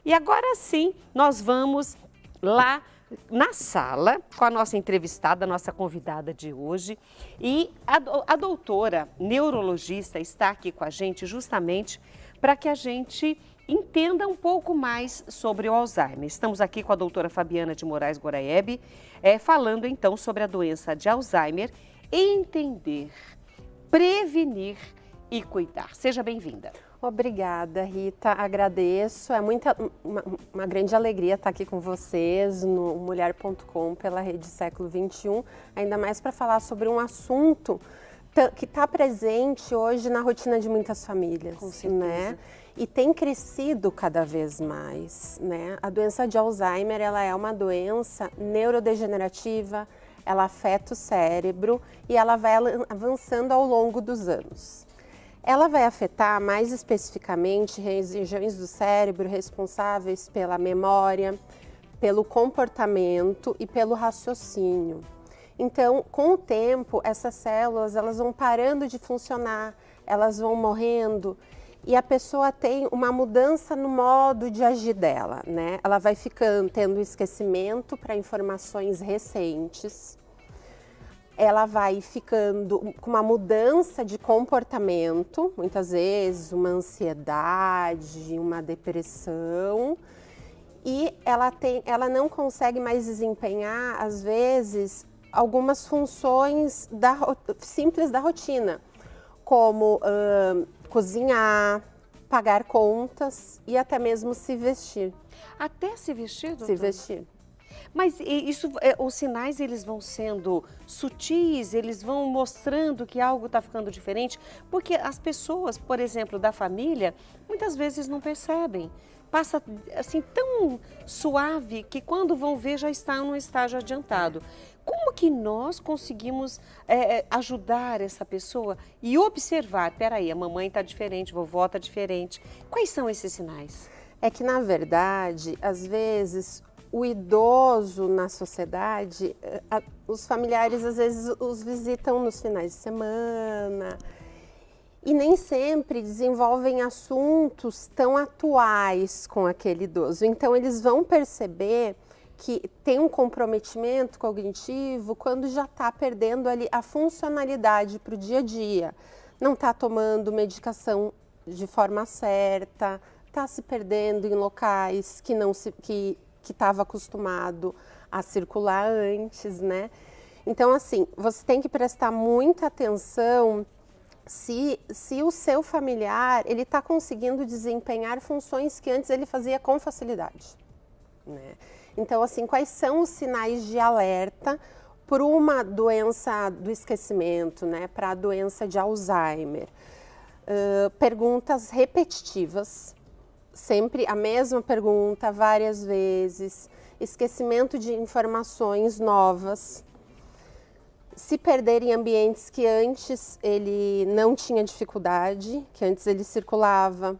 E agora sim, nós vamos lá na sala com a nossa entrevistada, a nossa convidada de hoje. E a doutora neurologista está aqui com a gente justamente para que a gente entenda um pouco mais sobre o Alzheimer. Estamos aqui com a doutora Fabiana de Moraes Goraieb, falando então sobre a doença de Alzheimer, entender, prevenir e cuidar. Seja bem-vinda. Obrigada, Rita. Agradeço. É uma grande alegria estar aqui com vocês no mulher.com pela Rede Século XXI, ainda mais para falar sobre um assunto que está presente hoje na rotina de muitas famílias, com certeza, né? E tem crescido cada vez mais, né? A doença de Alzheimer, ela é uma doença neurodegenerativa, ela afeta o cérebro e ela vai avançando ao longo dos anos. Ela vai afetar mais especificamente regiões do cérebro responsáveis pela memória, pelo comportamento e pelo raciocínio. Então, com o tempo, essas células elas vão parando de funcionar, elas vão morrendo e a pessoa tem uma mudança no modo de agir dela, né? Ela vai tendo esquecimento para informações recentes. Ela vai ficando com uma mudança de comportamento, muitas vezes uma ansiedade, uma depressão, e ela não consegue mais desempenhar, às vezes, algumas funções simples da rotina, como cozinhar, pagar contas e até mesmo se vestir. Até se vestir, doutora? Se vestir. Mas isso, os sinais eles vão sendo sutis, eles vão mostrando que algo está ficando diferente, porque as pessoas, por exemplo, da família, muitas vezes não percebem. Passa assim tão suave que quando vão ver já está num estágio adiantado. Como que nós conseguimos ajudar essa pessoa e observar, peraí, a mamãe está diferente, a vovó está diferente. Quais são esses sinais? É que, na verdade, às vezes, o idoso na sociedade, os familiares às vezes os visitam nos finais de semana e nem sempre desenvolvem assuntos tão atuais com aquele idoso. Então eles vão perceber que tem um comprometimento cognitivo quando já está perdendo ali a funcionalidade para o dia a dia. Não está tomando medicação de forma certa, está se perdendo em locais que estava acostumado a circular antes, né? Então, assim, você tem que prestar muita atenção se o seu familiar, ele está conseguindo desempenhar funções que antes ele fazia com facilidade, né? Então, assim, quais são os sinais de alerta para uma doença do esquecimento, né? Para a doença de Alzheimer? Perguntas repetitivas, sempre a mesma pergunta, várias vezes, esquecimento de informações novas, se perder em ambientes que antes ele não tinha dificuldade, que antes ele circulava,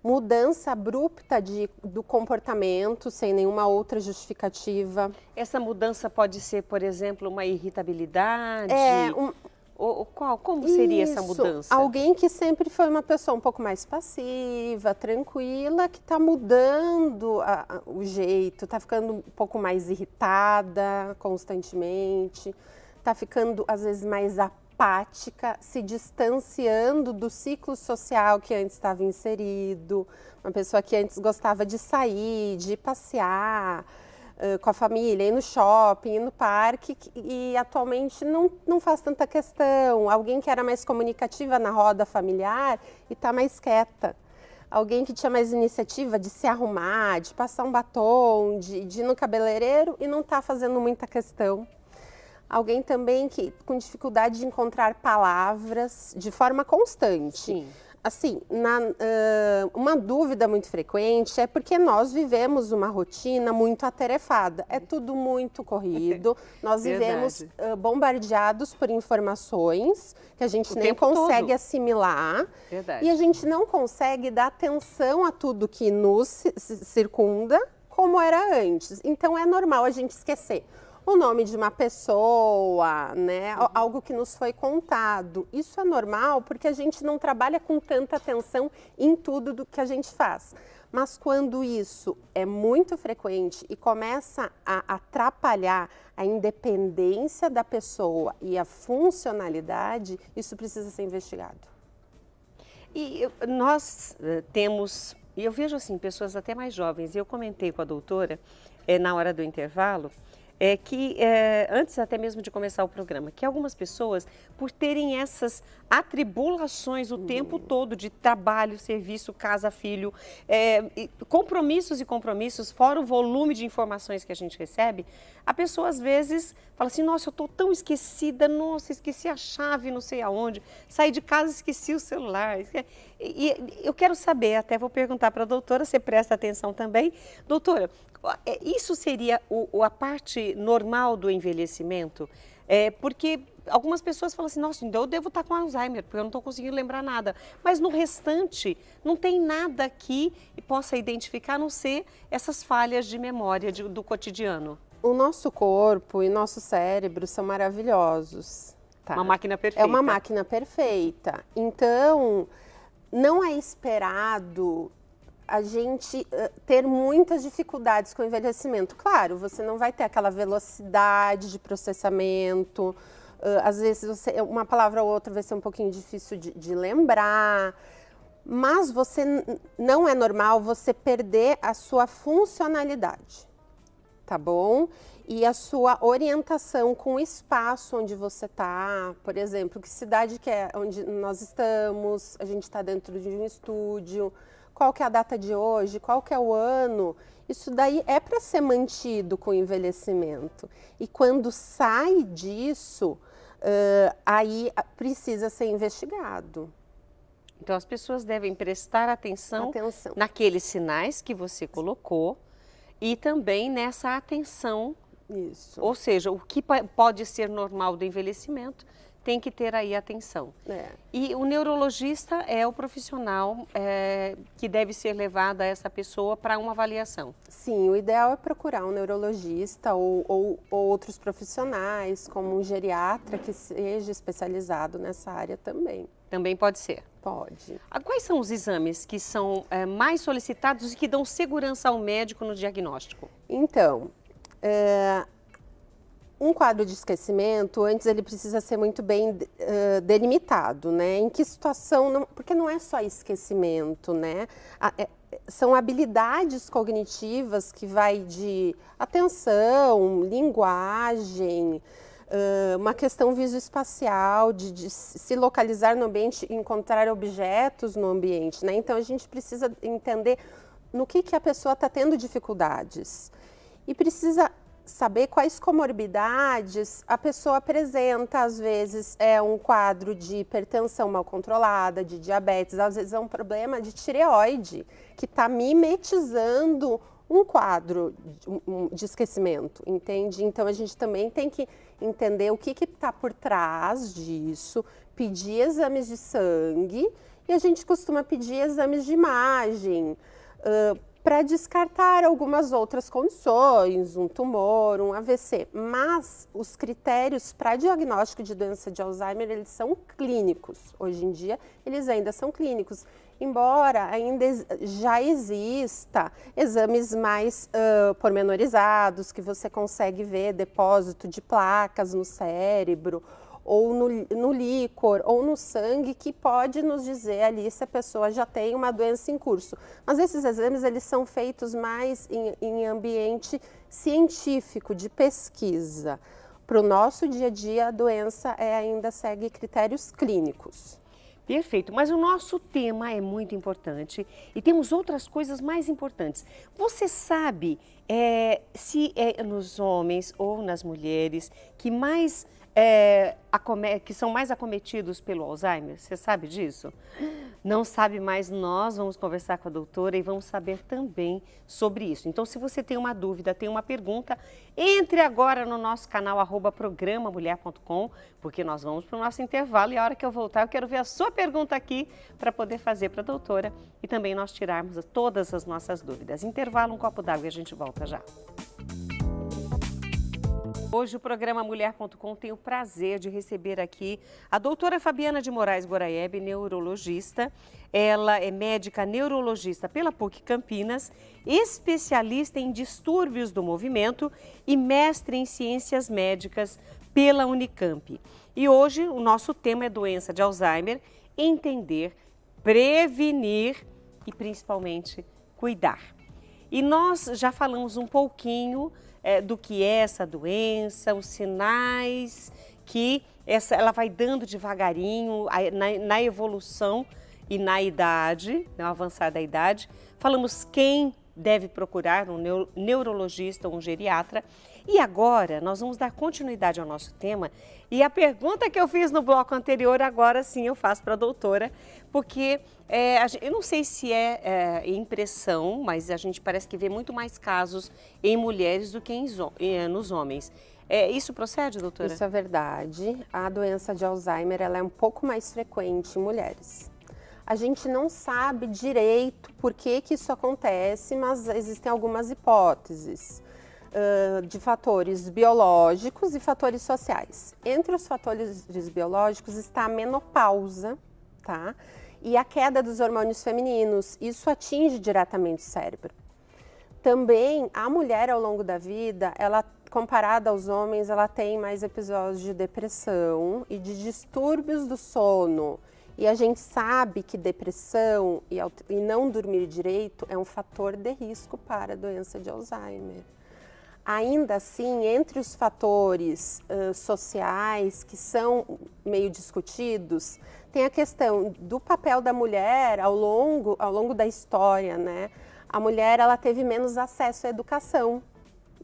mudança abrupta do comportamento, sem nenhuma outra justificativa. Essa mudança pode ser, por exemplo, uma irritabilidade? Como seria essa mudança? Alguém que sempre foi uma pessoa um pouco mais passiva, tranquila, que está mudando o jeito, está ficando um pouco mais irritada constantemente, está ficando às vezes mais apática, se distanciando do ciclo social que antes estava inserido, uma pessoa que antes gostava de sair, de passear com a família, ir no shopping, ir no parque, e atualmente não faz tanta questão. Alguém que era mais comunicativa na roda familiar e está mais quieta. Alguém que tinha mais iniciativa de se arrumar, de passar um batom, de ir no cabeleireiro e não está fazendo muita questão. Alguém também com dificuldade de encontrar palavras de forma constante. Sim. Assim, uma dúvida muito frequente é porque nós vivemos uma rotina muito atarefada, é tudo muito corrido, nós vivemos bombardeados por informações que a gente nem consegue assimilar. Verdade. E a gente não consegue dar atenção a tudo que nos circunda como era antes. Então é normal a gente esquecer o nome de uma pessoa, né? Algo que nos foi contado. Isso é normal porque a gente não trabalha com tanta atenção em tudo do que a gente faz. Mas quando isso é muito frequente e começa a atrapalhar a independência da pessoa e a funcionalidade, isso precisa ser investigado. E nós temos, e eu vejo assim, pessoas até mais jovens, e eu comentei com a doutora na hora do intervalo, que antes até mesmo de começar o programa, que algumas pessoas, por terem essas atribulações o tempo todo de trabalho, serviço, casa, filho, compromissos e compromissos, fora o volume de informações que a gente recebe, a pessoa às vezes fala assim, nossa, eu estou tão esquecida, nossa, esqueci a chave, não sei aonde, saí de casa, esqueci o celular. E eu quero saber, até vou perguntar para a doutora, você presta atenção também. Doutora, isso seria a parte normal do envelhecimento? Porque algumas pessoas falam assim, nossa, então eu devo estar com Alzheimer, porque eu não estou conseguindo lembrar nada. Mas no restante, não tem nada que possa identificar, a não ser essas falhas de memória do cotidiano. O nosso corpo e nosso cérebro são maravilhosos. Tá? Uma máquina perfeita. É uma máquina perfeita. Então, não é esperado a gente ter muitas dificuldades com o envelhecimento. Claro, você não vai ter aquela velocidade de processamento, às vezes uma palavra ou outra vai ser um pouquinho difícil de lembrar, mas não é normal você perder a sua funcionalidade, tá bom? E a sua orientação com o espaço onde você está, por exemplo, que cidade que é onde nós estamos, a gente está dentro de um estúdio, qual que é a data de hoje, qual que é o ano, isso daí é para ser mantido com o envelhecimento. E quando sai disso, aí precisa ser investigado. Então as pessoas devem prestar atenção naqueles sinais que você colocou e também nessa atenção. Isso. Ou seja, o que pode ser normal do envelhecimento tem que ter aí atenção. E o neurologista é o profissional que deve ser levado a essa pessoa para uma avaliação. Sim, o ideal é procurar um neurologista ou outros profissionais, como um geriatra que seja especializado nessa área também. Também pode ser? Pode. Quais são os exames que são mais solicitados e que dão segurança ao médico no diagnóstico? Então, um quadro de esquecimento, antes ele precisa ser muito bem delimitado, né? Em que situação, porque não é só esquecimento, né? São habilidades cognitivas que vai de atenção, linguagem, uma questão visoespacial, de se localizar no ambiente, encontrar objetos no ambiente, né? Então a gente precisa entender no que a pessoa está tendo dificuldades e precisa saber quais comorbidades a pessoa apresenta. Às vezes é um quadro de hipertensão mal controlada, de diabetes, às vezes é um problema de tireoide que está mimetizando um quadro de esquecimento, entende? Então a gente também tem que entender o que está por trás disso, pedir exames de sangue e a gente costuma pedir exames de imagem, para descartar algumas outras condições, um tumor, um AVC. Mas os critérios para diagnóstico de doença de Alzheimer, eles são clínicos. Hoje em dia, eles ainda são clínicos, embora ainda já exista exames mais pormenorizados, que você consegue ver depósito de placas no cérebro, ou no líquor, ou no sangue, que pode nos dizer ali se a pessoa já tem uma doença em curso. Mas esses exames, eles são feitos mais em ambiente científico, de pesquisa. Para o nosso dia a dia, a doença ainda segue critérios clínicos. Perfeito, mas o nosso tema é muito importante e temos outras coisas mais importantes. Você sabe se é nos homens ou nas mulheres que são mais acometidos pelo Alzheimer? Você sabe disso? Não sabe, mas nós vamos conversar com a doutora e vamos saber também sobre isso. Então, se você tem uma dúvida, tem uma pergunta, entre agora no nosso canal @programamulher.com, porque nós vamos para o nosso intervalo e a hora que eu voltar eu quero ver a sua pergunta aqui para poder fazer para a doutora e também nós tirarmos todas as nossas dúvidas. Intervalo, um copo d'água e a gente volta já. Hoje o programa Mulher.com tem o prazer de receber aqui a doutora Fabiana de Moraes Goraieb, neurologista. Ela é médica neurologista pela PUC Campinas, especialista em distúrbios do movimento e mestre em ciências médicas pela Unicamp. E hoje o nosso tema é doença de Alzheimer, entender, prevenir e principalmente cuidar. E nós já falamos um pouquinho do que é essa doença, os sinais que ela vai dando devagarinho na evolução e na idade, no avançar da idade. Falamos quem deve procurar um neurologista ou um geriatra. E agora nós vamos dar continuidade ao nosso tema. E a pergunta que eu fiz no bloco anterior, agora sim eu faço para a doutora, porque eu não sei se é impressão, mas a gente parece que vê muito mais casos em mulheres do que nos homens. Isso procede, doutora? Isso é verdade. A doença de Alzheimer ela é um pouco mais frequente em mulheres. A gente não sabe direito por que isso acontece, mas existem algumas hipóteses de fatores biológicos e fatores sociais. Entre os fatores biológicos está a menopausa, tá? E a queda dos hormônios femininos. Isso atinge diretamente o cérebro. Também a mulher ao longo da vida, ela comparada aos homens, ela tem mais episódios de depressão e de distúrbios do sono. E a gente sabe que depressão e não dormir direito é um fator de risco para a doença de Alzheimer. Ainda assim, entre os fatores sociais que são meio discutidos, tem a questão do papel da mulher ao longo da história, né? A mulher ela teve menos acesso à educação.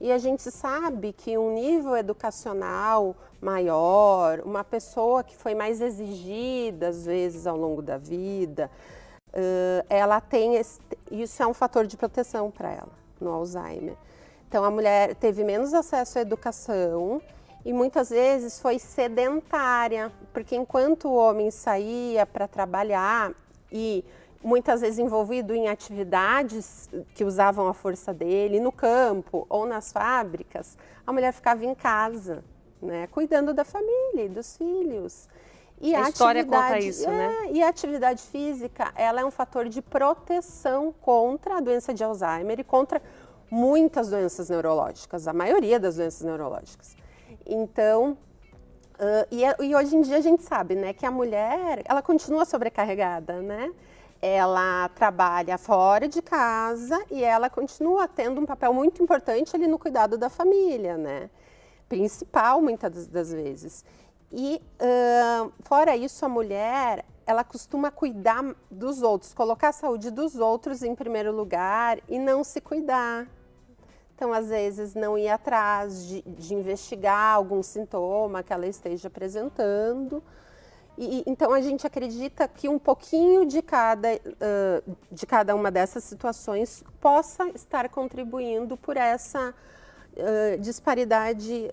E a gente sabe que um nível educacional maior, uma pessoa que foi mais exigida às vezes ao longo da vida, ela tem isso é um fator de proteção para ela no Alzheimer. Então a mulher teve menos acesso à educação e muitas vezes foi sedentária, porque enquanto o homem saía para trabalhar e muitas vezes envolvido em atividades que usavam a força dele, no campo ou nas fábricas, a mulher ficava em casa, né, cuidando da família e dos filhos. E a história conta isso, né? E a atividade física, ela é um fator de proteção contra a doença de Alzheimer e contra muitas doenças neurológicas, a maioria das doenças neurológicas. Então, e hoje em dia a gente sabe, né, que a mulher, ela continua sobrecarregada, né? Ela trabalha fora de casa e ela continua tendo um papel muito importante ali no cuidado da família, né? Principal, muitas das vezes. E, fora isso, a mulher, ela costuma cuidar dos outros, colocar a saúde dos outros em primeiro lugar e não se cuidar. Então, às vezes, não ir atrás de investigar algum sintoma que ela esteja apresentando. Então, a gente acredita que um pouquinho de cada uma dessas situações possa estar contribuindo por essa disparidade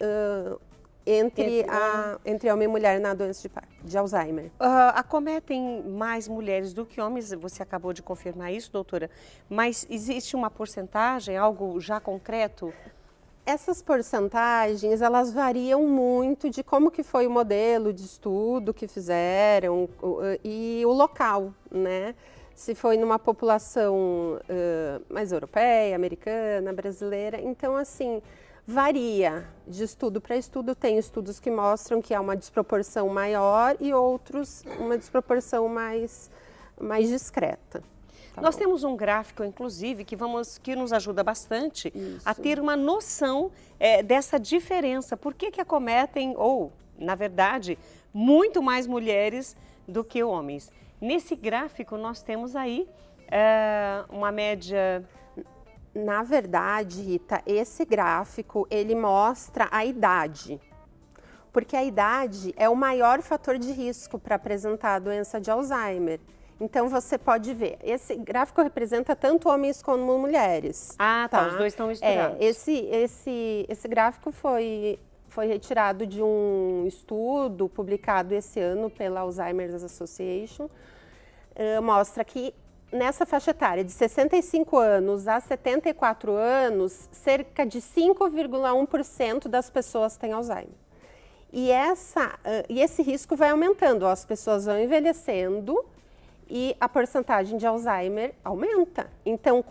entre homem e mulher na doença de Alzheimer. Acometem mais mulheres do que homens, você acabou de confirmar isso, doutora, mas existe uma porcentagem, algo já concreto? Essas porcentagens, elas variam muito de como que foi o modelo de estudo que fizeram e o local, né? Se foi numa população mais europeia, americana, brasileira. Então, assim, varia de estudo para estudo. Tem estudos que mostram que há uma desproporção maior e outros uma desproporção mais discreta. Nós temos um gráfico, inclusive, que nos ajuda bastante a ter uma noção dessa diferença. Por que acometem, ou, na verdade, muito mais mulheres do que homens? Nesse gráfico, nós temos aí uma média... Na verdade, Rita, esse gráfico, ele mostra a idade. Porque a idade é o maior fator de risco para apresentar a doença de Alzheimer. Então, você pode ver, esse gráfico representa tanto homens como mulheres. Ah, tá, os dois estão misturados. Esse gráfico foi retirado de um estudo publicado esse ano pela Alzheimer's Association. Mostra que nessa faixa etária de 65 anos a 74 anos, cerca de 5,1% das pessoas têm Alzheimer. E esse risco vai aumentando, as pessoas vão envelhecendo e a porcentagem de Alzheimer aumenta. Então,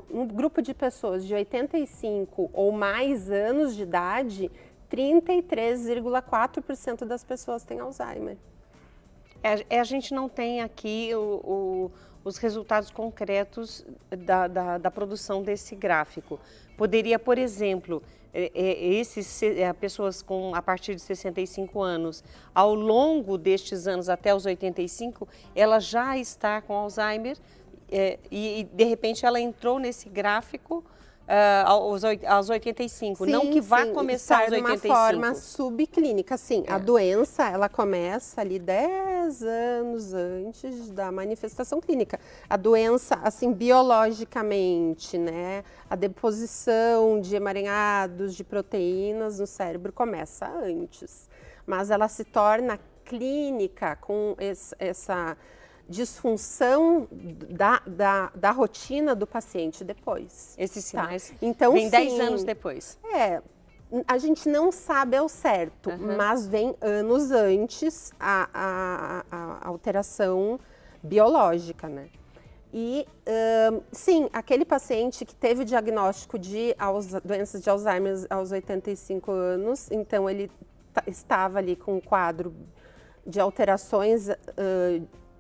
um grupo de pessoas de 85 ou mais anos de idade, 33,4% das pessoas têm Alzheimer. A gente não tem aqui os resultados concretos da produção desse gráfico. Poderia, por exemplo, pessoas a partir de 65 anos, ao longo destes anos até os 85, ela já está com Alzheimer e de repente ela entrou nesse gráfico aos 85, sim, não que vá começar aos 85. De uma forma subclínica, sim. A doença, ela começa ali 10 anos antes da manifestação clínica. A doença, assim, biologicamente, né, a deposição de emaranhados, de proteínas no cérebro começa antes. Mas ela se torna clínica com essa disfunção da rotina do paciente depois. Esses sinais então, vem 10 anos depois. A gente não sabe ao certo, mas vem anos antes a alteração biológica, né? E, sim, aquele paciente que teve o diagnóstico de doenças de Alzheimer aos 85 anos, então ele estava ali com um quadro de alterações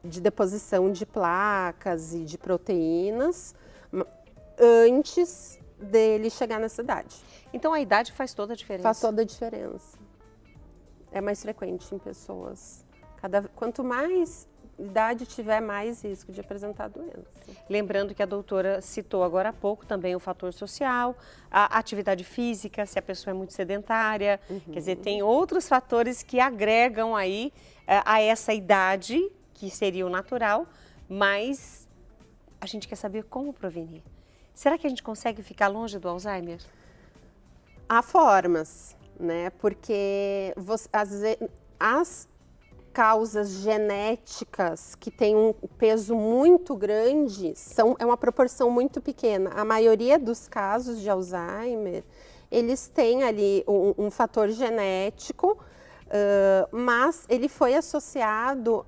de deposição de placas e de proteínas antes dele chegar nessa idade. Então a idade faz toda a diferença? Faz toda a diferença. É mais frequente em pessoas. Quanto mais idade tiver, mais risco de apresentar a doença. Lembrando que a doutora citou agora há pouco também o fator social, a atividade física, se a pessoa é muito sedentária, quer dizer, tem outros fatores que agregam aí a essa idade, que seria o natural, mas a gente quer saber como prevenir. Será que a gente consegue ficar longe do Alzheimer? Há formas, né? Porque as causas genéticas que têm um peso muito grande é uma proporção muito pequena. A maioria dos casos de Alzheimer, eles têm ali um fator genético, mas ele foi associado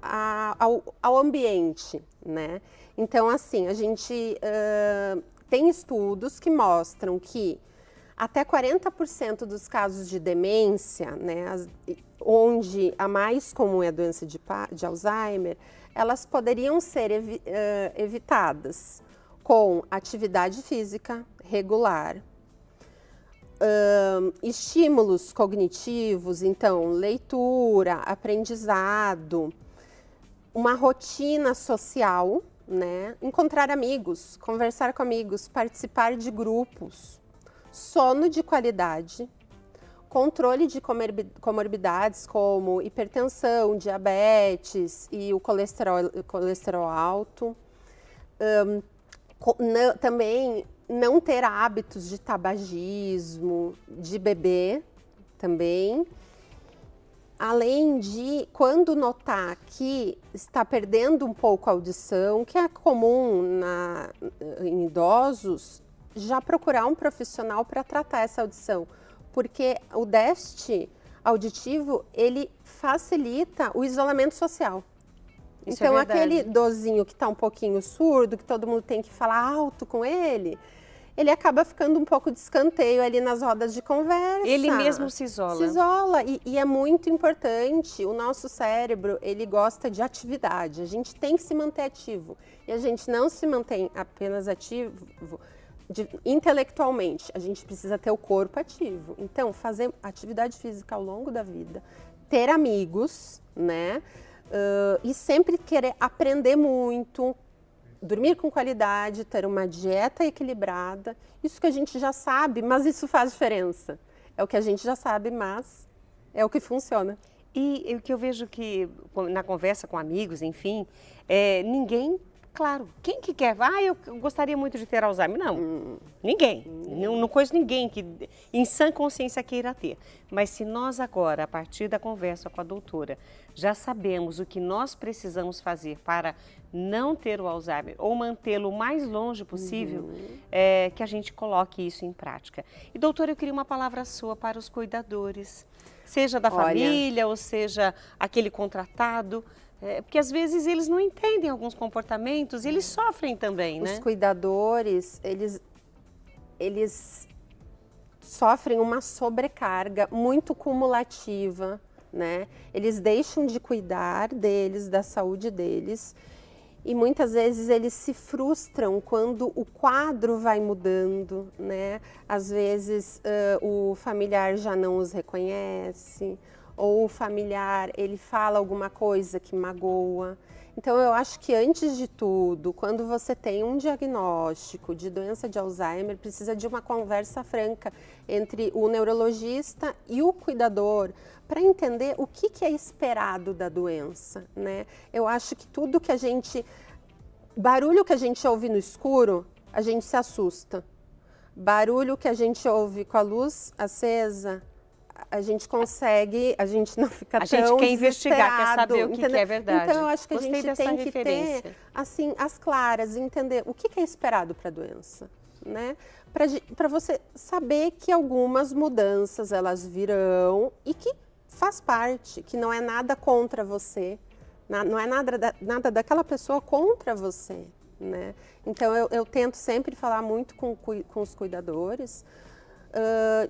ao ambiente, né? Então, assim, a gente tem estudos que mostram que até 40% dos casos de demência, né, onde a mais comum é a doença de Alzheimer, elas poderiam ser evitadas com atividade física regular, estímulos cognitivos, então leitura, aprendizado, uma rotina social, né? Encontrar amigos, conversar com amigos, participar de grupos, sono de qualidade, controle de comorbidades como hipertensão, diabetes e o colesterol alto, também não ter hábitos de tabagismo, de beber também. Além de, quando notar que está perdendo um pouco a audição, que é comum em idosos, já procurar um profissional para tratar essa audição. Porque o déficit auditivo, ele facilita o isolamento social. Isso então, é verdade. aquele idosinho que está um pouquinho surdo, que todo mundo tem que falar alto com ele acaba ficando um pouco de escanteio ali nas rodas de conversa. Ele mesmo se isola. Se isola e é muito importante, o nosso cérebro, ele gosta de atividade, a gente tem que se manter ativo. E a gente não se mantém apenas ativo intelectualmente, a gente precisa ter o corpo ativo. Então, fazer atividade física ao longo da vida, ter amigos, né? E sempre querer aprender muito, dormir com qualidade, ter uma dieta equilibrada, isso que a gente já sabe, mas isso faz diferença. É o que a gente já sabe, mas é o que funciona. E o que eu vejo que na conversa com amigos, enfim, ninguém Claro, quem que quer? Eu gostaria muito de ter Alzheimer. Não, ninguém. Não conheço ninguém que em sã consciência queira ter. Mas se nós agora, a partir da conversa com a doutora, já sabemos o que nós precisamos fazer para não ter o Alzheimer ou mantê-lo o mais longe possível, que a gente coloque isso em prática. E doutora, eu queria uma palavra sua para os cuidadores, seja da família ou seja aquele contratado. Porque às vezes eles não entendem alguns comportamentos e eles sofrem também, né? Os cuidadores, eles sofrem uma sobrecarga muito cumulativa, né? Eles deixam de cuidar deles, da saúde deles, e muitas vezes eles se frustram quando o quadro vai mudando, né? Às vezes o familiar já não os reconhece, ou o familiar, ele fala alguma coisa que magoa. Então, eu acho que antes de tudo, quando você tem um diagnóstico de doença de Alzheimer, precisa de uma conversa franca entre o neurologista e o cuidador, para entender o que é esperado da doença, né? Eu acho que tudo que barulho que a gente ouve no escuro, a gente se assusta. Barulho que a gente ouve com a luz acesa, a gente consegue, a gente não fica tão desesperado. A gente quer investigar, quer saber o que é verdade. Então, eu acho que a gente tem que ter, assim, as claras, entender o que é esperado para a doença, né? Para você saber que algumas mudanças, elas virão e que faz parte, que não é nada contra você, não é nada daquela pessoa contra você, né? Então, eu tento sempre falar muito com os cuidadores,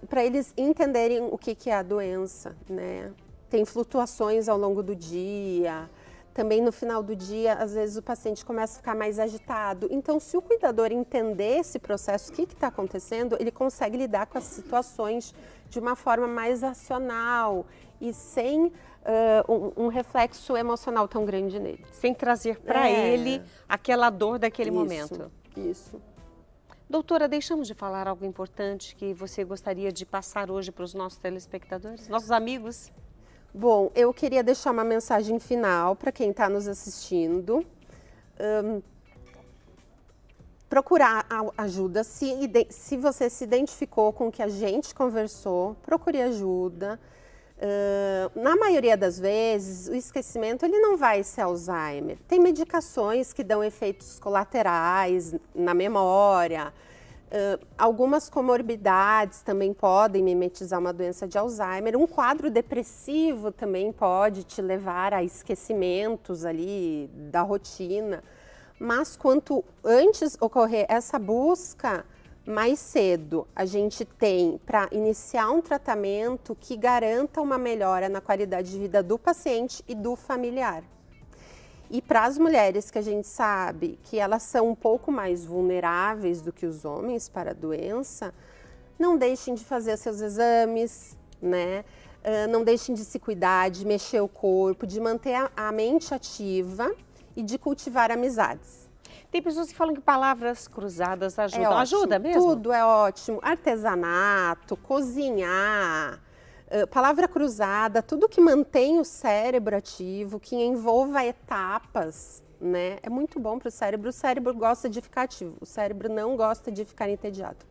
para eles entenderem o que é a doença, né? Tem flutuações ao longo do dia, também no final do dia, às vezes o paciente começa a ficar mais agitado. Então, se o cuidador entender esse processo, o que está acontecendo, ele consegue lidar com as situações de uma forma mais racional e sem um reflexo emocional tão grande nele. Sem trazer para ele aquela dor daquele momento. Isso. Doutora, deixamos de falar algo importante que você gostaria de passar hoje para os nossos telespectadores, nossos amigos? Bom, eu queria deixar uma mensagem final para quem está nos assistindo. Procurar ajuda, se você se identificou com o que a gente conversou, procure ajuda. Na maioria das vezes, o esquecimento ele não vai ser Alzheimer. Tem medicações que dão efeitos colaterais na memória. Algumas comorbidades também podem mimetizar uma doença de Alzheimer. Um quadro depressivo também pode te levar a esquecimentos ali da rotina. Mas quanto antes ocorrer essa busca, mais cedo a gente tem para iniciar um tratamento que garanta uma melhora na qualidade de vida do paciente e do familiar. E para as mulheres que a gente sabe que elas são um pouco mais vulneráveis do que os homens para a doença, não deixem de fazer seus exames, né? Não deixem de se cuidar, de mexer o corpo, de manter a mente ativa e de cultivar amizades. Tem pessoas que falam que palavras cruzadas ajudam. Ajuda mesmo? Tudo é ótimo. Artesanato, cozinhar, palavra cruzada, tudo que mantém o cérebro ativo, que envolva etapas, né? É muito bom para o cérebro. O cérebro gosta de ficar ativo, o cérebro não gosta de ficar entediado.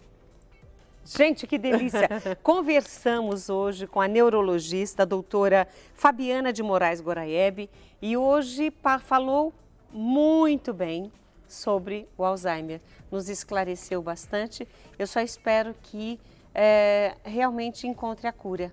Gente, que delícia! Conversamos hoje com a neurologista, a doutora Fabiana de Moraes Goraieb, e hoje falou muito bem sobre o Alzheimer. Nos esclareceu bastante. Eu só espero que realmente encontre a cura.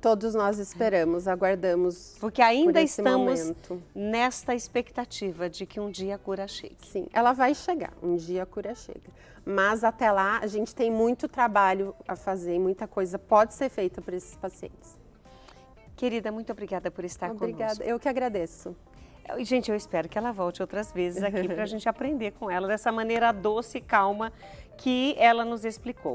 Todos nós esperamos, aguardamos. Porque ainda por esse estamos momento. Nesta expectativa de que um dia a cura chegue. Sim, ela vai chegar, um dia a cura chega. Mas até lá a gente tem muito trabalho a fazer, muita coisa pode ser feita para esses pacientes. Querida, muito obrigada por estar conosco. Obrigada, eu que agradeço. Gente, eu espero que ela volte outras vezes aqui para a gente aprender com ela dessa maneira doce e calma que ela nos explicou.